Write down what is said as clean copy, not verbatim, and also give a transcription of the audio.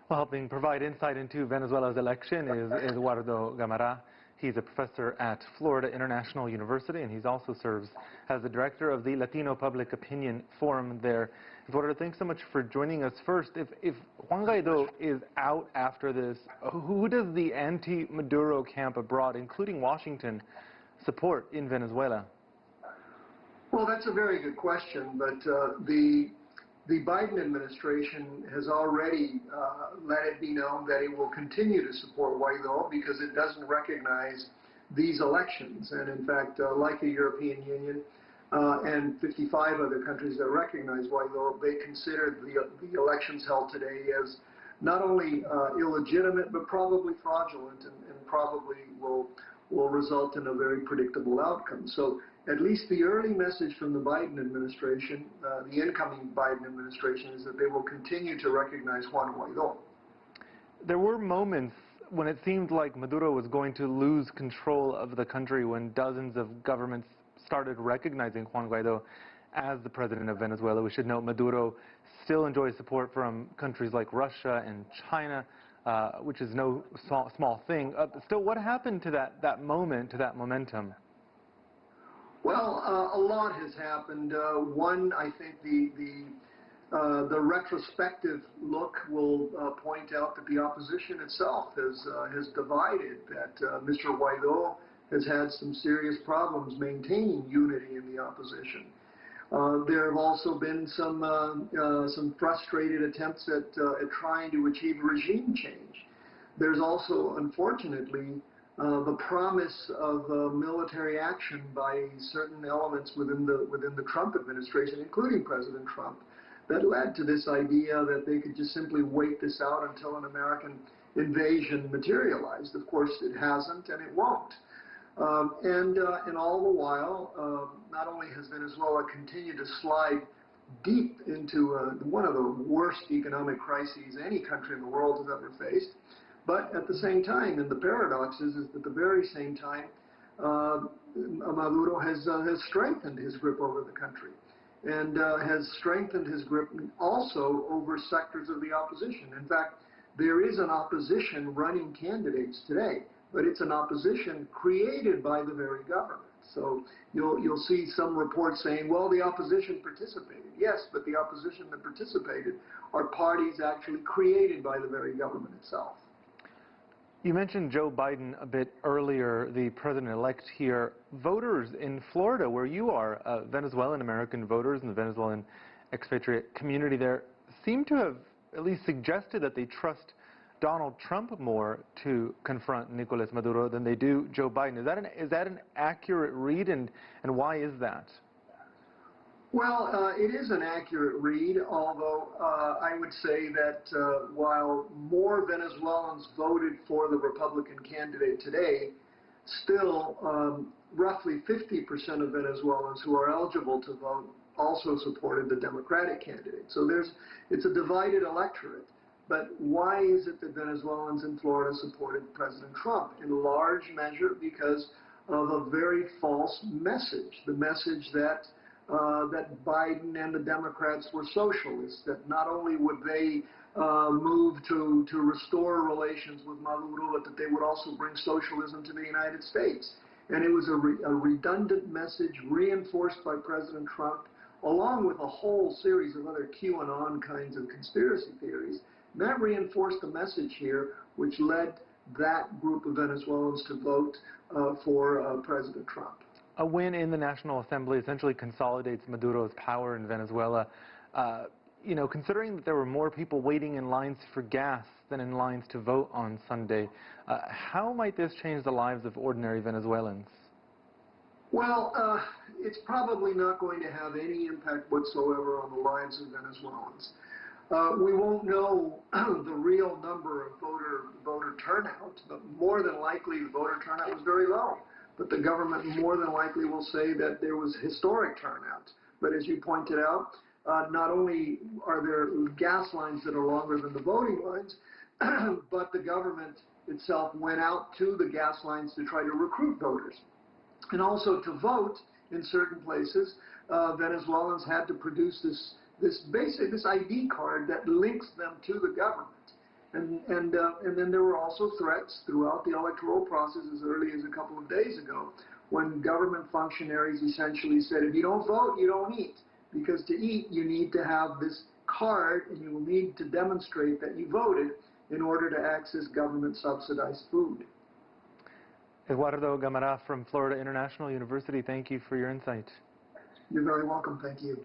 Well, helping provide insight into Venezuela's election is Eduardo Gamarra. He's a professor at Florida International University, and he also serves as the director of the Latino Public Opinion Forum there. Eduardo, thanks so much for joining us. First, if Juan Guaido is out after this, who does the anti-Maduro camp abroad, including Washington, support in Venezuela? Well, that's a very good question, but the Biden administration has already let it be known that it will continue to support Guaido because it doesn't recognize these elections. And in fact, like the European Union and 55 other countries that recognize Guaido, they consider the elections held today as not only illegitimate, but probably fraudulent and probably will result in a very predictable outcome. So at least the early message from the Biden administration, the incoming Biden administration, is that they will continue to recognize Juan Guaido. There were moments when it seemed like Maduro was going to lose control of the country when dozens of governments started recognizing Juan Guaido as the president of Venezuela. We should note Maduro still enjoys support from countries like Russia and China, which is no small thing. Still, what happened to that moment, to that momentum? Well, a lot has happened. One, I think the retrospective look will point out that the opposition itself has divided, that Mr. Guaido has had some serious problems maintaining unity in the opposition. There have also been some frustrated attempts at trying to achieve regime change. There's also, unfortunately, the promise of military action by certain elements within the Trump administration, including President Trump, that led to this idea that they could just simply wait this out until an American invasion materialized. Of course, it hasn't, and it won't. And all the while, not only has Venezuela continued to slide deep into one of the worst economic crises any country in the world has ever faced, but at the same time, and the paradox is at the very same time, Maduro has strengthened his grip over the country and has strengthened his grip also over sectors of the opposition. In fact, there is an opposition running candidates today, but it's an opposition created by the very government. So you'll see some reports saying, well, the opposition participated. Yes, but the opposition that participated are parties actually created by the very government itself. You mentioned Joe Biden a bit earlier, the president-elect here. Voters in Florida, where you are, Venezuelan-American voters in the Venezuelan expatriate community there, seem to have at least suggested that they trust Donald Trump more to confront Nicolás Maduro than they do Joe Biden. Is that an accurate read, and why is that? Well, it is an accurate read, although I would say that while more Venezuelans voted for the Republican candidate today, still roughly 50% of Venezuelans who are eligible to vote also supported the Democratic candidate. So it's a divided electorate. But why is it that Venezuelans in Florida supported President Trump? In large measure because of a very false message, the message that Biden and the Democrats were socialists, that not only would they move to restore relations with Maduro, but that they would also bring socialism to the United States. And it was a redundant message reinforced by President Trump, along with a whole series of other QAnon kinds of conspiracy theories. And that reinforced the message here, which led that group of Venezuelans to vote for President Trump. A win in the National Assembly essentially consolidates Maduro's power in Venezuela. You know, considering that there were more people waiting in lines for gas than in lines to vote on Sunday, how might this change the lives of ordinary Venezuelans? Well, it's probably not going to have any impact whatsoever on the lives of Venezuelans. We won't know the real number of voter turnout, but more than likely the voter turnout was very low. But the government more than likely will say that there was historic turnout. But as you pointed out, not only are there gas lines that are longer than the voting lines, but the government itself went out to the gas lines to try to recruit voters. And also to vote in certain places, Venezuelans had to produce this ID card that links them to the government. And then there were also threats throughout the electoral process as early as a couple of days ago when government functionaries essentially said, if you don't vote, you don't eat. Because to eat, you need to have this card, and you will need to demonstrate that you voted in order to access government-subsidized food. Eduardo Gamarra from Florida International University, thank you for your insight. You're very welcome. Thank you.